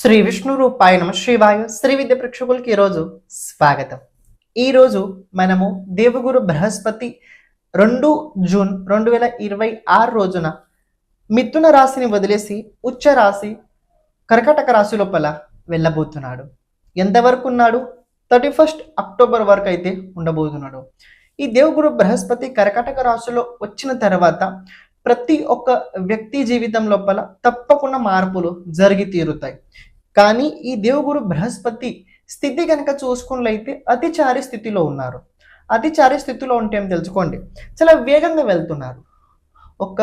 శ్రీ విష్ణు రూపాయ నమ శివాయ శ్రీ విద్య ప్రేక్షకులకి ఈరోజు స్వాగతం. ఈరోజు మనము దేవగురు బృహస్పతి 2 జూన్ 2026 రోజున మిథున రాశిని వదిలేసి ఉచ్చ రాశి కర్కాటక రాశి లోపల వెళ్ళబోతున్నాడు. ఎంతవరకు ఉన్నాడు? 31 అక్టోబర్ వరకు అయితే ఉండబోతున్నాడు. ఈ దేవగురు బృహస్పతి కర్కాటక రాశిలో వచ్చిన తర్వాత ప్రతి ఒక్క వ్యక్తి జీవితం లోపల తప్పకుండా మార్పులు జరిగి తీరుతాయి. కానీ ఈ దేవగురు బృహస్పతి స్థితి కనుక చూసుకున్నట్లయితే అతిచారి స్థితిలో ఉన్నారు. అతిచారి స్థితిలో ఉంటే ఏం తెలుసుకోండి, చాలా వేగంగా వెళ్తున్నారు. ఒక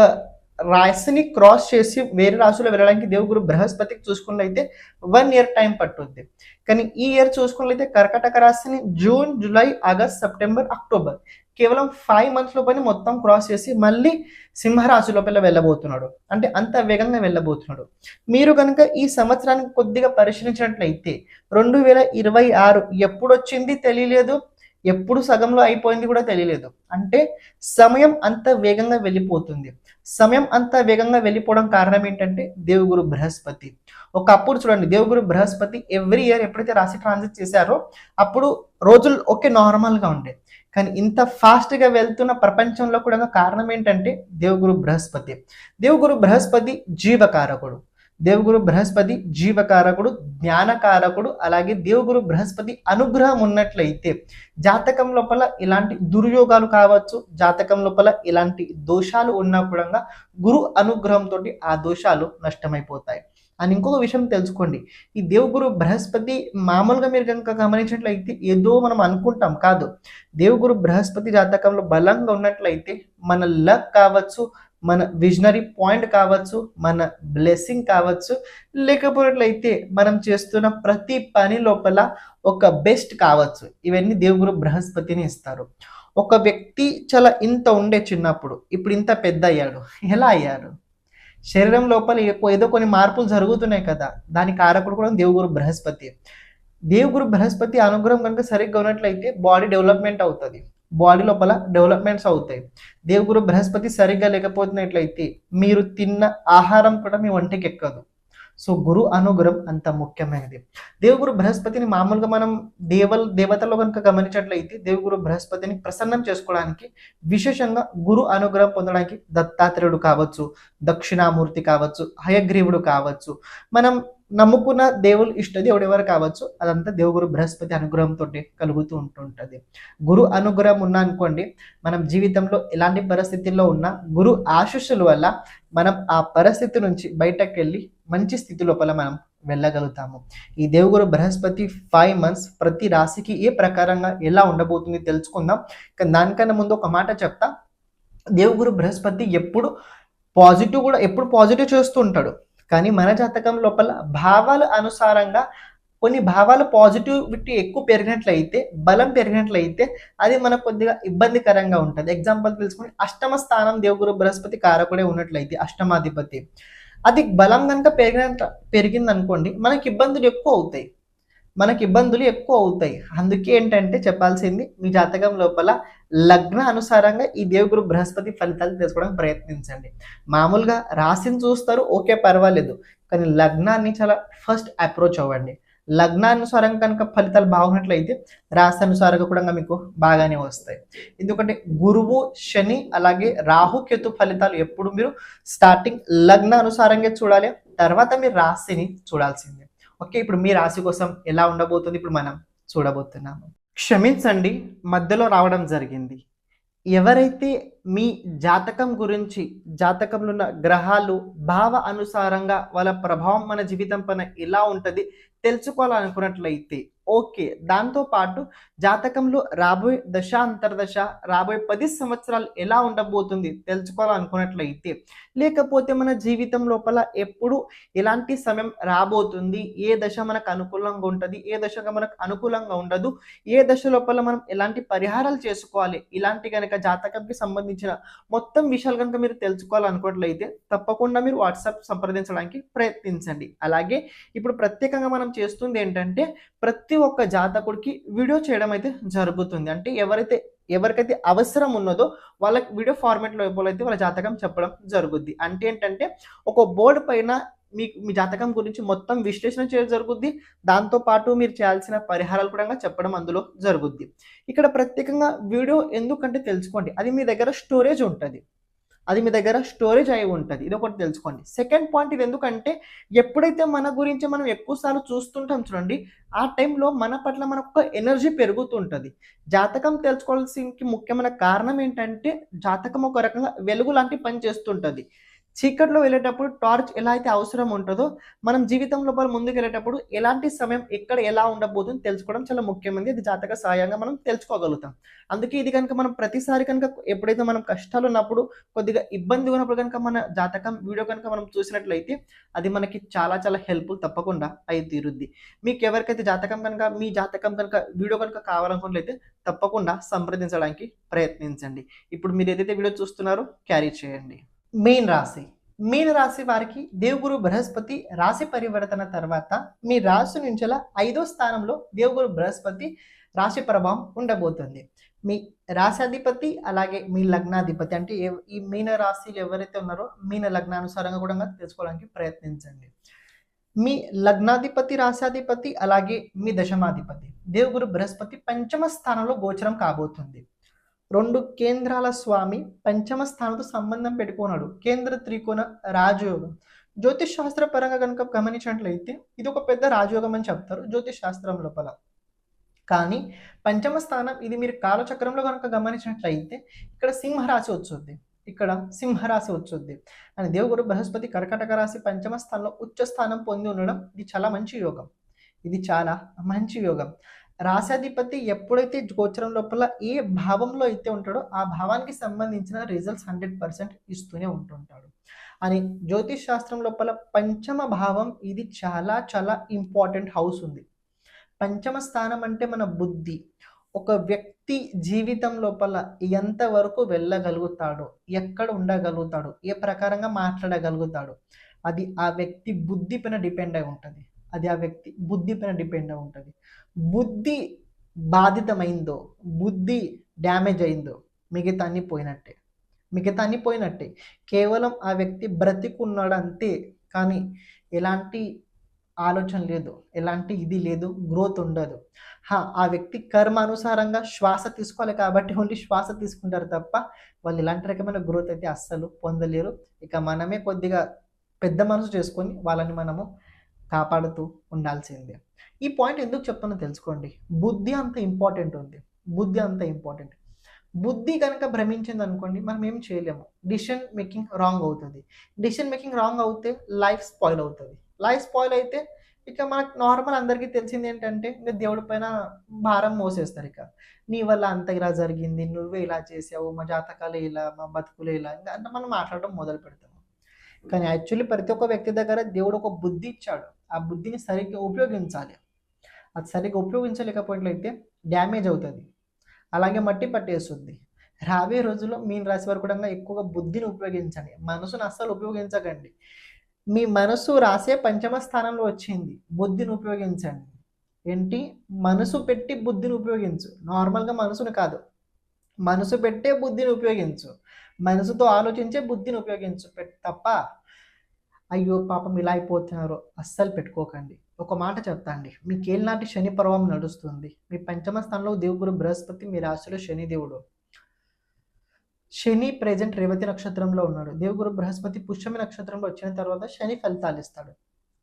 రాశిని క్రాస్ చేసి వేరే రాశిలో వెళ్ళడానికి దేవగురు బృహస్పతికి చూసుకున్నట్లయితే 1 ఇయర్ టైం పట్టుద్ది. కానీ ఈ ఇయర్ చూసుకున్నట్లయితే కర్కాటక రాశిని June, July, August, September, October కేవలం 5 months లోపని మొత్తం క్రాస్ చేసి మళ్ళీ సింహరాశి లోపల వెళ్ళబోతున్నాడు. అంటే అంత వేగంగా వెళ్ళబోతున్నాడు. మీరు కనుక ఈ సంవత్సరానికి కొద్దిగా పరిశీలించినట్లయితే 2026 ఎప్పుడు వచ్చింది తెలియలేదు, ఎప్పుడు సగంలో అయిపోయింది కూడా తెలియలేదు. అంటే సమయం అంత వేగంగా వెళ్ళిపోతుంది. సమయం అంత వేగంగా వెళ్ళిపోవడం కారణం ఏంటంటే దేవగురు బృహస్పతి. ఒకప్పుడు చూడండి, దేవగురు బృహస్పతి ఎవ్రీ ఇయర్ ఎప్పుడైతే రాశి ట్రాన్సిట్ చేశారో అప్పుడు రోజులు ఓకే నార్మల్గా ఉండే. కానీ ఇంత ఫాస్ట్గా వెళ్తున్న ప్రపంచంలో కూడా కారణం ఏంటంటే దేవగురు బృహస్పతి. దేవగురు బృహస్పతి జీవకారకుడు. దేవగురు బృహస్పతి జీవకారకుడు, జ్ఞానకారకుడు. అలాగే దేవగురు బృహస్పతి అనుగ్రహం ఉన్నట్లయితే జాతకం లోపల ఇలాంటి దుర్యోగాలు కావచ్చు, జాతకం లోపల ఇలాంటి దోషాలు ఉన్నా కూడా గురు అనుగ్రహంతో ఆ దోషాలు నష్టమైపోతాయి. అని ఇంకొక విషయం తెలుసుకోండి, ఈ దేవగురు బృహస్పతి మామూలుగా మీరు కనుక గమనించినట్లయితే ఏదో మనం అనుకుంటాం కాదు. దేవగురు బృహస్పతి జాతకంలో బలంగా ఉన్నట్లయితే మన లక్ కావచ్చు, మన విజనరీ పాయింట్ కావచ్చు, మన బ్లెస్సింగ్ కావచ్చు, లేకపోయినట్లయితే మనం చేస్తున్న ప్రతి పని లోపల ఒక బెస్ట్ కావచ్చు. ఇవన్నీ దేవగురు బృహస్పతిని ఇస్తారు. ఒక వ్యక్తి చాలా ఇంత ఉండే చిన్నప్పుడు, ఇప్పుడు ఇంత పెద్ద అయ్యాడు. ఎలా అయ్యారు? శరీరం లోపల ఏదో కొన్ని మార్పులు జరుగుతున్నాయి కదా, దాని కారకుడు కూడా దేవగురు బృహస్పతి. దేవగురు బృహస్పతి అనుగ్రహం కనుక సరిగ్గా ఉన్నట్లయితే బాడీ డెవలప్మెంట్ అవుతుంది, బాడీ లోపల డెవలప్మెంట్స్ అవుతాయి. దేవగురు బృహస్పతి సరిగ్గా లేకపోతున్నట్లయితే మీరు తిన్న ఆహారం కూడా మీ ఒంటికి ఎక్కదు. సో గురు అనుగ్రహం అంత ముఖ్యమైనది. దేవగురు బృహస్పతిని మామూలుగా మనం దేవతలో కనుక గమనించినట్లయితే దేవగురు బృహస్పతిని ప్రసన్నం చేసుకోవడానికి, విశేషంగా గురు అనుగ్రహం పొందడానికి దత్తాత్రేయుడు కావచ్చు, దక్షిణామూర్తి కావచ్చు, హయగ్రీవుడు కావచ్చు, మనం నమ్ముకున్న దేవుడు ఇష్టదేవుడు ఎవరు కావచ్చు, అదంతా దేవగురు బృహస్పతి అనుగ్రహంతో కలుగుతూ ఉంటుంటుంది. గురు అనుగ్రహం ఉన్నా అనుకోండి, మనం జీవితంలో ఎలాంటి పరిస్థితుల్లో ఉన్నా గురు ఆశీస్సుల వల్ల మనం ఆ పరిస్థితి నుంచి బయటకు వెళ్ళి మంచి స్థితి లోపల మనం వెళ్ళగలుగుతాము. ఈ దేవగురు బృహస్పతి 5 months ప్రతి రాశికి ఏ ప్రకారంగా ఎలా ఉండబోతుంది తెలుసుకుందాం. కానీ దానికన్నా ముందు ఒక మాట చెప్తా. దేవగురు బృహస్పతి ఎప్పుడు పాజిటివ్ చేస్తూ ఉంటాడు. కానీ మన జాతకం లోపల భావాల అనుసారంగా కొన్ని భావాలు పాజిటివిటీ ఎక్కువ పెరిగినట్లయితే, బలం పెరిగినట్లయితే అది మనకు కొద్దిగా ఇబ్బందికరంగా ఉంటుంది. ఎగ్జాంపుల్ తెలుసుకుని, అష్టమ స్థానం దేవగురు బృహస్పతి కారకుడే ఉన్నట్లయితే, అష్టమాధిపతి అది బలం కనుక పెరిగింది అనుకోండి, మనకి ఇబ్బందులు ఎక్కువ అవుతాయి. అందుకే ఏంటంటే చెప్పాల్సింది, మీ జాతకం లోపల లగ్న అనుసారంగా ఈ దేవగురు బృహస్పతి ఫలితాలు తెలుసుకోవడానికి ప్రయత్నించండి. మామూలుగా రాశిని చూస్తారు, ఓకే పర్వాలేదు, కానీ లగ్నాన్ని చాలా ఫస్ట్ అప్రోచ్ అవ్వండి. లగ్నానుసారం కనుక ఫలితాలు బాగున్నట్లయితే రాశి అనుసారంగా కూడా మీకు బాగానే వస్తాయి. ఎందుకంటే గురువు, శని, అలాగే రాహు, కేతు ఫలితాలు ఎప్పుడు మీరు స్టార్టింగ్ లగ్న అనుసారంగా చూడాలి, తర్వాత మీరు రాశిని చూడాల్సిందే. ఓకే, ఇప్పుడు మీ రాశి కోసం ఎలా ఉండబోతుంది ఇప్పుడు మనం చూడబోతున్నాము. క్షమించండి, మధ్యలో రావడం జరిగింది. ఎవరైతే మీ జాతకం గురించి, జాతకంలో ఉన్న గ్రహాలు భావ అనుసారంగా వాళ్ళ ప్రభావం మన జీవితం పైన ఎలా ఉంటుంది తెలుసుకోవాలనుకున్నట్లయితే ఓకే, దాంతోపాటు జాతకంలో రాబోయే దశ అంతర్దశ, రాబోయే 10 సంవత్సరాలు ఎలా ఉండబోతుంది తెలుసుకోవాలనుకున్నట్లయితే, లేకపోతే మన జీవితం లోపల ఎప్పుడు ఎలాంటి సమయం రాబోతుంది, ఏ దశ మనకు అనుకూలంగా ఉంటుంది, ఏ దశగా మనకు అనుకూలంగా ఉండదు, ఏ దశ లోపల మనం ఎలాంటి పరిహారాలు చేసుకోవాలి, ఇలాంటి కనుక జాతకంకి సంబంధించిన మొత్తం విషయాలు కనుక మీరు తెలుసుకోవాలనుకున్నట్లయితే తప్పకుండా మీరు వాట్సాప్ సంప్రదించడానికి ప్రయత్నించండి. అలాగే ఇప్పుడు ప్రత్యేకంగా మనం చేస్తుంది ఏంటంటే, ప్రతి ఒక్క జాతకుడికి వీడియో చేయడం అయితే జరుగుతుంది. అంటే ఎవరికైతే అవసరం ఉన్నదో వాళ్ళకి వీడియో ఫార్మాట్లో అయితే వాళ్ళ జాతకం చెప్పడం జరుగుద్ది. అంటే ఏంటంటే, ఒక బోర్డు పైన మీకు మీ జాతకం గురించి మొత్తం విశ్లేషణ చేయడం జరుగుద్ది. దాంతో పాటు మీరు చేయాల్సిన పరిహారాలు కూడా చెప్పడం అందులో జరుగుద్ది. ఇక్కడ ప్రత్యేకంగా వీడియో ఎందుకంటే తెలుసుకోండి, అది మీ దగ్గర స్టోరేజ్ ఉంటుంది, అది మీ దగ్గర స్టోరేజ్ అయి ఉంటుంది. ఇది ఒకటి తెలుసుకోండి. సెకండ్ పాయింట్, ఇది ఎందుకంటే ఎప్పుడైతే మన గురించి మనం ఎక్కువసార్లు చూస్తుంటాం చూడండి, ఆ టైంలో మన పట్ల మనకు ఎనర్జీ పెరుగుతుంటుంది. జాతకం తెలుసుకోవాల్సిన ముఖ్యమైన కారణం ఏంటంటే, జాతకం ఒక రకంగా వెలుగు లాంటి పని చేస్తుంటుంది. చీకట్లో వెళ్ళేటప్పుడు టార్చ్ ఎలా అయితే అవసరం ఉంటుందో, మనం జీవితం లోపల ముందుకు వెళ్ళేటప్పుడు ఎలాంటి సమయం ఎక్కడ ఎలా ఉండబోతుందో తెలుసుకోవడం చాలా ముఖ్యమైనది. ఇది జాతక సహాయంగా మనం తెలుసుకోగలుగుతాం. అందుకే ఇది కనుక మనం ప్రతిసారి కనుక ఎప్పుడైతే మనం కష్టాలు ఉన్నప్పుడు, కొద్దిగా ఇబ్బంది ఉన్నప్పుడు కనుక మన జాతకం వీడియో కనుక మనం చూసినట్లయితే అది మనకి చాలా చాలా హెల్ప్ఫుల్ తప్పకుండా అయి తీరుద్ది. మీకు ఎవరికైతే జాతకం కనుక మీ జాతకం కనుక వీడియో కనుక కావాలనుకున్నట్లయితే తప్పకుండా సంప్రదించడానికి ప్రయత్నించండి. ఇప్పుడు మీరు ఏదైతే వీడియో చూస్తున్నారో క్యారీ చేయండి. మీన రాశి. మీన రాశి వారికి దేవగురు బృహస్పతి రాశి పరివర్తన తర్వాత మీ రాశి నుంచి 5వ స్థానంలో దేవగురు బృహస్పతి రాశి ప్రభావం ఉండబోతుంది. మీ రాశాధిపతి అలాగే మీ లగ్నాధిపతి అంటే ఈ మీన రాశిలో ఎవరైతే ఉన్నారో మీన లగ్నానుసారంగా కూడా తెలుసుకోవడానికి ప్రయత్నించండి. మీ లగ్నాధిపతి, రాశాధిపతి అలాగే మీ దశమాధిపతి దేవగురు బృహస్పతి పంచమ స్థానంలో గోచరం కాబోతుంది. 2 కేంద్రాల స్వామి పంచమ స్థానంతో సంబంధం పెట్టుకున్నాడు. కేంద్ర త్రికోణ రాజయోగం. జ్యోతిష్ శాస్త్ర పరంగా కనుక గమనించినట్లయితే ఇది ఒక పెద్ద రాజయోగం అని చెప్తారు జ్యోతిష్ శాస్త్రం లోపల. కానీ పంచమ స్థానం ఇది మీరు కాలచక్రంలో కనుక గమనించినట్లయితే ఇక్కడ సింహరాశి వచ్చుద్ది, ఇక్కడ సింహరాశి వచ్చుద్ది. అని దేవగురు బృహస్పతి కర్కాటక రాశి పంచమ స్థానంలో ఉచ్చ స్థానం పొంది ఉండడం ఇది చాలా మంచి యోగం. ఇది చాలా మంచి యోగం. రాశాధిపతి ఎప్పుడైతే గోచరం లోపల ఏ భావంలో అయితే ఉంటాడో ఆ భావానికి సంబంధించిన రిజల్ట్స్ 100% ఇస్తూనే ఉంటుంటాడు. అని జ్యోతిష్ శాస్త్రం లోపల పంచమ భావం ఇది చాలా చాలా ఇంపార్టెంట్ హౌస్ ఉంది. పంచమ స్థానం అంటే మన బుద్ధి. ఒక వ్యక్తి జీవితం లోపల ఎంతవరకు వెళ్ళగలుగుతాడో, ఎక్కడ ఉండగలుగుతాడో, ఏ ప్రకారంగా మాట్లాడగలుగుతాడో అది ఆ వ్యక్తి బుద్ధి పైన డిపెండ్ అయి ఉంటుంది. అది ఆ వ్యక్తి బుద్ధి పైన డిపెండ్ అయి ఉంటుంది. బుద్ధి బాధితమైందో, బుద్ధి డ్యామేజ్ అయిందో మిగతా అన్ని పోయినట్టే, మిగతా అన్ని పోయినట్టే. కేవలం ఆ వ్యక్తి బ్రతికున్నాడు అంతే, కానీ ఎలాంటి ఆలోచన లేదు, ఎలాంటి ఇది లేదు, గ్రోత్ ఉండదు. ఆ వ్యక్తి కర్మానుసారంగా శ్వాస తీసుకోవాలి కాబట్టి ఓన్లీ శ్వాస తీసుకుంటారు తప్ప వాళ్ళు ఇలాంటి రకమైన గ్రోత్ అయితే అస్సలు పొందలేరు. ఇక మనమే కొద్దిగా పెద్ద మనసు చేసుకొని వాళ్ళని మనము కాపాడుతూ ఉండాల్సిందే. ఈ పాయింట్ ఎందుకు చెప్తానో తెలుసుకోండి. బుద్ధి అంత ఇంపార్టెంట్ ఉంది, బుద్ధి అంత ఇంపార్టెంట్. బుద్ధి కనుక భ్రమించింది అనుకోండి మనం ఏం చేయలేము. డిసిషన్ మేకింగ్ రాంగ్ అవుతుంది. డిసిషన్ మేకింగ్ రాంగ్ అవుతే లైఫ్ స్పాయిల్ అవుతుంది. లైఫ్ స్పాయిల్ అయితే ఇక మనకు నార్మల్ అందరికీ తెలిసింది ఏంటంటే ఇంకా దేవుడి పైన భారం మోసేస్తారు. ఇక నీ వల్ల అంత ఇలా జరిగింది, నువ్వే ఇలా చేసావు, మా జాతకాలే ఇలా, మా బతుకులే ఇలా, ఇంకా అంటే మనం మాట్లాడడం మొదలు పెడతాము. కానీ యాక్చువల్లీ ప్రతి ఒక్క వ్యక్తి దగ్గర దేవుడు ఒక బుద్ధి ఇచ్చాడు. ఆ బుద్ధిని సరిగ్గా ఉపయోగించాలి. అది సరిగ్గా ఉపయోగించలేకపోయినట్లయితే డ్యామేజ్ అవుతుంది, అలాగే మట్టి పట్టేస్తుంది. రాబోయే రోజుల్లో మీన రాశి వారు కూడా ఎక్కువగా బుద్ధిని ఉపయోగించండి, మనసును అస్సలు ఉపయోగించకండి. మీ మనసు రాసే పంచమ స్థానంలో వచ్చింది, బుద్ధిని ఉపయోగించండి. ఏంటి, మనసు పెట్టి బుద్ధిని ఉపయోగించు. నార్మల్గా మనసును కాదు, మనసు పెట్టే బుద్ధిని ఉపయోగించు, మనసుతో ఆలోచించే బుద్ధిని ఉపయోగించు తప్ప అయ్యో పాపం ఇలా అయిపోతున్నారు అస్సలు పెట్టుకోకండి. ఒక మాట చెప్తా అండి, మీకు ఏళ్ళనాటి శని పర్వం నడుస్తుంది. మీ పంచమ స్థానంలో దేవగురు బృహస్పతి, మీ రాశిలో శని దేవుడు. శని ప్రెజెంట్ రేవతి నక్షత్రంలో ఉన్నాడు. దేవగురు బృహస్పతి పుష్యమి నక్షత్రంలో వచ్చిన తర్వాత శని ఫలితాలు ఇస్తాడు.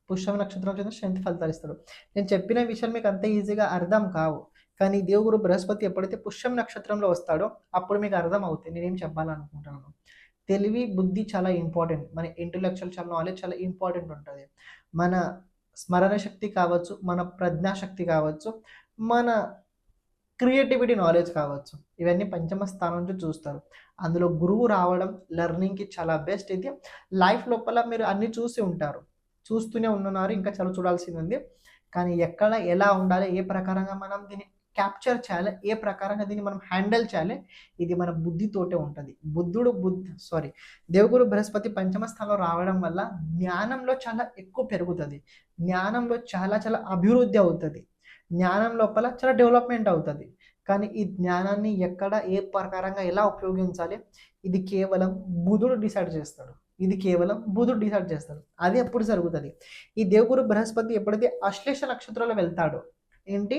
పుష్యమి నక్షత్రం వచ్చిన శని ఫలితాలు ఇస్తాడు. నేను చెప్పిన విషయాలు మీకు అంత ఈజీగా అర్థం కావు, కానీ దేవగురు బృహస్పతి ఎప్పుడైతే పుష్యమి నక్షత్రంలో వస్తాడో అప్పుడు మీకు అర్థం అవుతుంది నేనేం చెప్పాలనుకుంటున్నాను. తెలివి బుద్ధి చాలా ఇంపార్టెంట్. మన ఇంటెలెక్చువల్ చాలా నాలెడ్జ్ చాలా ఇంపార్టెంట్ ఉంటుంది. మన స్మరణ శక్తి కావచ్చు, మన ప్రజ్ఞాశక్తి కావచ్చు, మన క్రియేటివిటీ నాలెడ్జ్ కావచ్చు, ఇవన్నీ పంచమ స్థానం నుంచి చూస్తారు. అందులో గురువు రావడం లెర్నింగ్కి చాలా బెస్ట్. ఇది లైఫ్ లోపల మీరు అన్నీ చూసి ఉంటారు, చూస్తూనే ఉన్నారు, ఇంకా చాలా చూడాల్సింది ఉంది. కానీ ఎక్కడ ఎలా ఉండాలి, ఏ ప్రకారంగా మనం దీన్ని క్యాప్చర్ చేయాలి, ఏ ప్రకారంగా దీన్ని మనం హ్యాండిల్ చేయాలి, ఇది మన బుద్ధితోటే ఉంటుంది. దేవగురు బృహస్పతి పంచమ స్థానంలో రావడం వల్ల జ్ఞానంలో చాలా ఎక్కువ పెరుగుతుంది, జ్ఞానంలో చాలా చాలా అభివృద్ధి అవుతుంది, జ్ఞానం లోపల చాలా డెవలప్మెంట్ అవుతుంది. కానీ ఈ జ్ఞానాన్ని ఎక్కడ ఏ ప్రకారంగా ఎలా ఉపయోగించాలి ఇది కేవలం బుధుడు డిసైడ్ చేస్తాడు. ఇది కేవలం బుధుడు డిసైడ్ చేస్తాడు. అది ఎప్పుడు జరుగుతుంది? ఈ దేవగురు బృహస్పతి ఎప్పుడైతే అశ్లేష నక్షత్రంలో వెళ్తాడో, ఏంటి,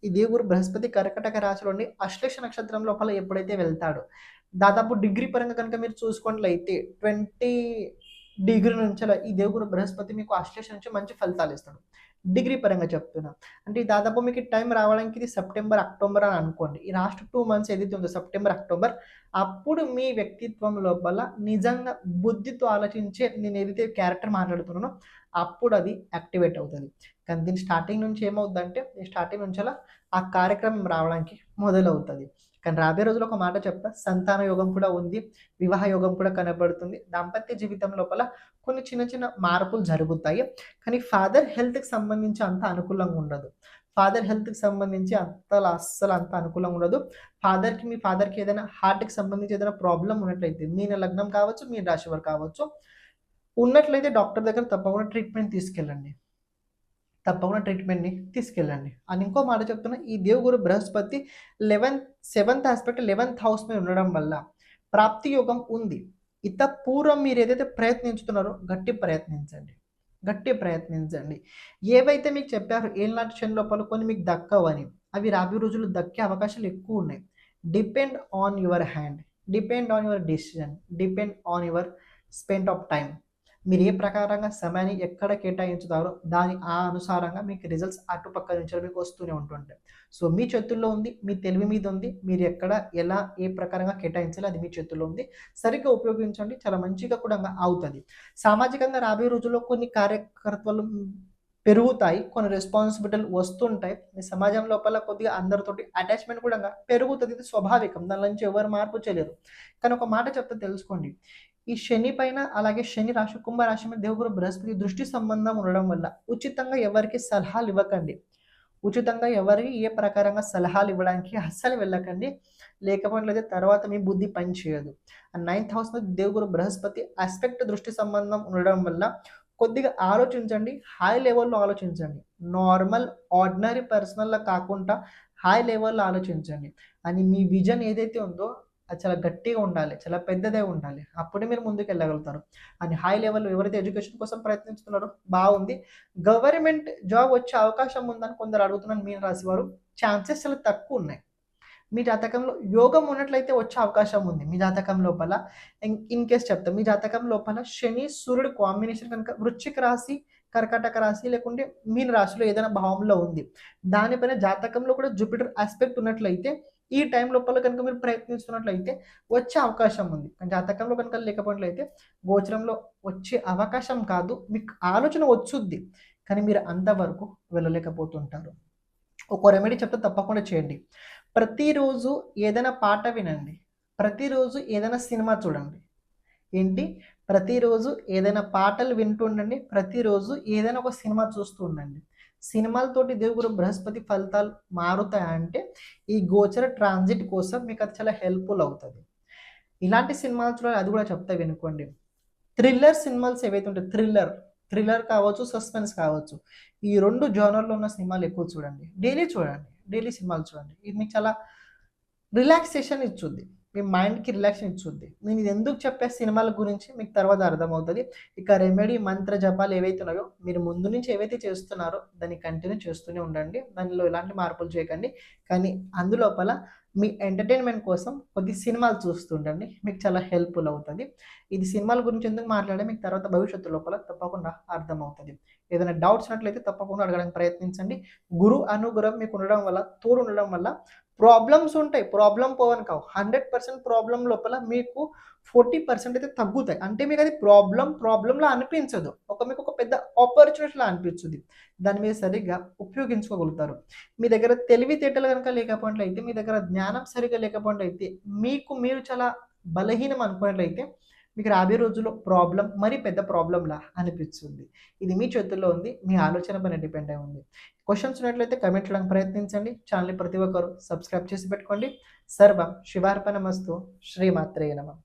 ఈ దేవగురు బృహస్పతి కర్కటక రాశిలోని అశ్లేష నక్షత్రం లోపల ఎప్పుడైతే వెళ్తాడో, దాదాపు డిగ్రీ పరంగా కనుక మీరు చూసుకున్నట్లయితే 20 డిగ్రీ నుంచి ఈ దేవగురు బృహస్పతి మీకు అశ్లేష నుంచి మంచి ఫలితాలు ఇస్తాడు. డిగ్రీ పరంగా చెప్తున్నా. అంటే దాదాపు మీకు టైం రావడానికి ఇది సెప్టెంబర్, అక్టోబర్ అని అనుకోండి. ఈ లాస్ట్ 2 మంత్స్ ఏదైతే ఉందో సెప్టెంబర్, అక్టోబర్, అప్పుడు మీ వ్యక్తిత్వం లోపల నిజంగా బుద్ధితో ఆలోచించే నేను ఏదైతే క్యారెక్టర్ మాట్లాడుతున్నానో అప్పుడు అది యాక్టివేట్ అవుతుంది. కానీ దీని స్టార్టింగ్ నుంచి ఏమవుతుందంటే, స్టార్టింగ్ నుంచి అలా ఆ కార్యక్రమం రావడానికి మొదలవుతుంది. కానీ రాబోయే రోజుల్లో ఒక మాట చెప్తా, సంతాన యోగం కూడా ఉంది, వివాహ యోగం కూడా కనబడుతుంది. దాంపత్య జీవితం లోపల కొన్ని చిన్న చిన్న మార్పులు జరుగుతాయి. కానీ ఫాదర్ హెల్త్కి సంబంధించి అంత అనుకూలంగా ఉండదు. ఫాదర్ హెల్త్కి సంబంధించి అస్సలు అంత అనుకూలంగా ఉండదు. మీ ఫాదర్కి ఏదైనా హార్ట్కి సంబంధించి ఏదైనా ప్రాబ్లం ఉన్నట్లయితే, మీన లగ్నం కావచ్చు, మీ రాశి వారు కావచ్చు, ఉన్నట్లయితే డాక్టర్ దగ్గర తప్పకుండా ట్రీట్మెంట్ని తీసుకెళ్ళండి. అని ఇంకో మాట చెప్తున్నా, ఈ దేవగురు Brihaspati 7th aspect 11th house మీద ఉండడం వల్ల ప్రాప్తి యోగం ఉంది. పూర్వం మీరు ఏదైతే ప్రయత్నించుతున్నారో గట్టి ప్రయత్నించండి. ఏవైతే మీకు చెప్పారో ఏళ్ళనాటి శని లోపల కొన్ని మీకు దక్కవని, అవి రాబోయే రోజులు దక్కే అవకాశాలు ఎక్కువ ఉన్నాయి. Depend on your hand, depend on your decision, depend on your spend of time. మీరు ఏ ప్రకారంగా సమయాన్ని ఎక్కడ కేటాయించుతారో దాని అనుసారంగా మీకు రిజల్ట్స్ అటుపక్క నుంచి మీకు వస్తూనే ఉంటుంటాయి. సో మీ చేతుల్లో ఉంది, మీ తెలివి మీద ఉంది. మీరు ఎక్కడ ఎలా ఏ ప్రకారంగా కేటాయించాలి అది మీ చేతుల్లో ఉంది. సరిగ్గా ఉపయోగించండి, చాలా మంచిగా కూడా అవుతుంది. సామాజికంగా రాబోయే రోజుల్లో కొన్ని కార్యకర్తలు పెరుగుతాయి, కొన్ని రెస్పాన్సిబిలిటీలు వస్తుంటాయి. మీ సమాజం లోపల కొద్దిగా అందరితోటి అటాచ్మెంట్ కూడా పెరుగుతుంది. ఇది స్వాభావికం, దాని నుంచి ఎవరు మార్పు చేయలేరు. కానీ ఒక మాట చెప్తే తెలుసుకోండి, ఈ శని పైన, అలాగే శని రాశి కుంభరాశి మీద దేవగురు బృహస్పతి దృష్టి సంబంధం ఉండడం వల్ల ఉచితంగా ఎవరికి సలహాలు ఇవ్వకండి. ఉచితంగా ఎవరికి ఏ ప్రకారంగా సలహాలు ఇవ్వడానికి అస్సలు వెళ్ళకండి. లేకపోతే తర్వాత మీ బుద్ధి పని చేయదు. 9th హౌస్ మీద దేవగురు బృహస్పతి ఆస్పెక్ట్ దృష్టి సంబంధం ఉండడం వల్ల కొద్దిగా ఆలోచించండి, హై లెవెల్లో ఆలోచించండి. నార్మల్ ఆర్డినరీ పర్సనల్లా కాకుండా హై లెవెల్లో ఆలోచించండి. అని మీ విజన్ ఏదైతే ఉందో అది చాలా గట్టిగా ఉండాలి, చాలా పెద్దదే ఉండాలి. అప్పుడే మీరు ముందుకు వెళ్ళగలుగుతారు. అని హై లెవెల్లో ఎవరైతే ఎడ్యుకేషన్ కోసం ప్రయత్నిస్తున్నారో బాగుంది. గవర్నమెంట్ జాబ్ వచ్చే అవకాశం ఉందని కొందరు అడుగుతున్నాను మీన రాశి వారు. ఛాన్సెస్ చాలా తక్కువ ఉన్నాయి. మీ జాతకంలో యోగం ఉన్నట్లయితే వచ్చే అవకాశం ఉంది. మీ జాతకం లోపల ఇన్ కేస్ చెప్తాం, మీ జాతకం లోపల శని సూర్యుడు కాంబినేషన్ కనుక వృశ్చిక రాశి, కర్కాటక రాశి లేకుంటే మీన రాశిలో ఏదైనా భావంలో ఉంది, దానిపైన జాతకంలో కూడా జూపిటర్ ఆస్పెక్ట్ ఉన్నట్లయితే ఈ టైం లోపల కనుక మీరు ప్రయత్నిస్తున్నట్లయితే వచ్చే అవకాశం ఉంది. కానీ జాతకంలో కనుక లేకపోయినట్లయితే గోచరంలో వచ్చే అవకాశం కాదు, మీకు ఆలోచన వచ్చుద్ది, కానీ మీరు అంతవరకు వెళ్ళలేకపోతుంటారు. ఒక రెమెడీ చెప్తే తప్పకుండా చేయండి. ప్రతిరోజు ఏదైనా పాట వినండి, ప్రతిరోజు ఏదైనా సినిమా చూడండి. ఏంటి, ప్రతిరోజు ఏదైనా పాటలు వింటూ ఉండండి, ప్రతిరోజు ఏదైనా ఒక సినిమా చూస్తూ ఉండండి. సినిమాలతోటి దేవుడు బృహస్పతి ఫలితాలు మారుతాయంటే ఈ గోచర ట్రాన్సిట్ కోసం మీకు అది చాలా హెల్ప్ఫుల్ అవుతుంది. ఇలాంటి సినిమాలు చూడాలి, అది కూడా చెప్తా వినుకోండి. థ్రిల్లర్ సినిమాలు ఏవైతే ఉంటాయి, థ్రిల్లర్ కావచ్చు, సస్పెన్స్ కావచ్చు, ఈ 2 జోనర్లో ఉన్న సినిమాలు ఎక్కువ చూడండి. డైలీ సినిమాలు చూడండి. ఇది మీకు చాలా రిలాక్సేషన్ ఇచ్చుద్ది, మీ మైండ్కి రిలాక్సేషన్ ఇచ్చుద్ది. నేను ఇది ఎందుకు చెప్పే సినిమాల గురించి మీకు తర్వాత అర్థమవుతుంది. ఇక రెమెడీ మంత్ర జపాలు ఏవైతే ఉన్నాయో మీరు ముందు నుంచి ఏవైతే చేస్తున్నారో దాన్ని కంటిన్యూ చేస్తూనే ఉండండి. దానిలో ఎలాంటి మార్పులు చేయకండి. కానీ అందులోపల మీ ఎంటర్టైన్మెంట్ కోసం కొద్ది సినిమాలు చూస్తుండండి, మీకు చాలా హెల్ప్ఫుల్ అవుతుంది. ఇది సినిమాల గురించి ఎందుకు మాట్లాడే మీకు తర్వాత భవిష్యత్తు లోపల తప్పకుండా అర్థమవుతుంది. ఏదైనా డౌట్స్ ఉన్నట్లయితే తప్పకుండా అడగడానికి ప్రయత్నించండి. గురు అనుగ్రహం మీకు ఉండడం వల్ల, తోడు ఉండడం వల్ల ప్రాబ్లమ్స్ ఉంటాయి, ప్రాబ్లం పోవని కావు. 100% ప్రాబ్లం లోపల మీకు 40% అయితే తగ్గుతాయి. అంటే మీకు అది ప్రాబ్లంలా అనిపించదు, మీకు ఒక పెద్ద ఆపర్చునిటీలా అనిపించుద్ది. దాన్ని మీరు సరిగ్గా ఉపయోగించుకోగలుగుతారు. మీ దగ్గర తెలివితేటలు కనుక లేకపోయినట్లయితే, మీ దగ్గర జ్ఞానం సరిగ్గా లేకపోయినట్లయితే, మీరు చాలా బలహీనం అనుకున్నట్లయితే మీకు రాబోయే రోజుల్లో ప్రాబ్లం మరి పెద్ద ప్రాబ్లంలా అనిపిస్తుంది. ఇది మీ చేతుల్లో ఉంది, మీ ఆలోచన పైన డిపెండ్ అయి ఉంది. క్వశ్చన్స్ ఉన్నట్లయితే కమెంట్ చేయడానికి ప్రయత్నించండి. ఛానల్ని ప్రతి ఒక్కరు సబ్స్క్రైబ్ చేసి పెట్టుకోండి. సర్వం శివార్పణమస్తు. శ్రీమాత్రే నమః.